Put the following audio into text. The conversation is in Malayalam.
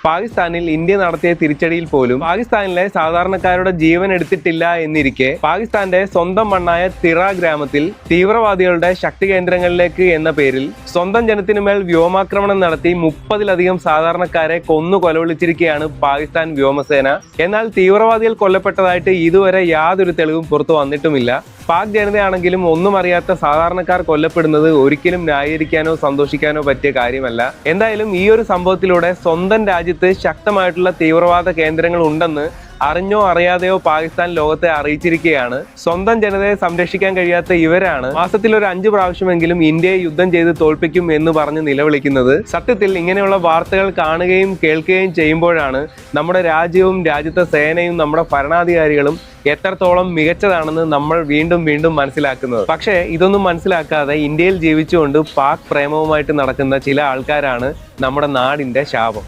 പാകിസ്ഥാനിൽ ഇന്ത്യ നടത്തിയ തിരിച്ചടിയിൽ പോലും പാകിസ്ഥാനിലെ സാധാരണക്കാരുടെ ജീവൻ എടുത്തിട്ടില്ല എന്നിരിക്കെ പാകിസ്ഥാന്റെ സ്വന്തം മണ്ണായ തിറ ഗ്രാമത്തിൽ തീവ്രവാദികളുടെ ശക്തി കേന്ദ്രങ്ങളിലേക്ക് എന്ന പേരിൽ സ്വന്തം ജനത്തിനുമേൽ വ്യോമാക്രമണം നടത്തി 30-ലധികം സാധാരണക്കാരെ കൊന്നു കൊലവിളിച്ചിരിക്കുകയാണ് പാകിസ്ഥാൻ വ്യോമസേന. എന്നാൽ തീവ്രവാദികൾ കൊല്ലപ്പെട്ടതായിട്ട് ഇതുവരെ യാതൊരു തെളിവും പുറത്തു വന്നിട്ടുമില്ല. പാക് ജനതയാണെങ്കിലും ഒന്നും അറിയാത്ത സാധാരണക്കാർ കൊല്ലപ്പെടുന്നത് ഒരിക്കലും ന്യായീകരിക്കാനോ സന്തോഷിക്കാനോ പറ്റിയ കാര്യമല്ല. എന്തായാലും ഈ ഒരു സംഭവത്തിലൂടെ സ്വന്തം രാജ്യത്ത് ശക്തമായിട്ടുള്ള തീവ്രവാദ കേന്ദ്രങ്ങൾ ഉണ്ടെന്ന് അറിഞ്ഞോ അറിയാതെയോ പാകിസ്ഥാൻ ലോകത്തെ അറിയിച്ചിരിക്കുകയാണ്. സ്വന്തം ജനതയെ സംരക്ഷിക്കാൻ കഴിയാത്ത ഇവരാണ് മാസത്തിൽ ഒരു 5 പ്രാവശ്യമെങ്കിലും ഇന്ത്യയെ യുദ്ധം ചെയ്ത് തോൽപ്പിക്കും എന്ന് പറഞ്ഞ് നിലവിളിക്കുന്നത്. സത്യത്തിൽ ഇങ്ങനെയുള്ള വാർത്തകൾ കാണുകയും കേൾക്കുകയും ചെയ്യുമ്പോഴാണ് നമ്മുടെ രാജ്യവും രാജ്യത്തെ സേനയും നമ്മുടെ ഭരണാധികാരികളും എത്രത്തോളം മികച്ചതാണെന്ന് നമ്മൾ വീണ്ടും മനസ്സിലാക്കുന്നത്. പക്ഷേ ഇതൊന്നും മനസ്സിലാക്കാതെ ഇന്ത്യയിൽ ജീവിച്ചുകൊണ്ട് പാക് പ്രേമവുമായിട്ട് നടക്കുന്ന ചില ആൾക്കാരാണ് നമ്മുടെ നാടിന്റെ ശാപം.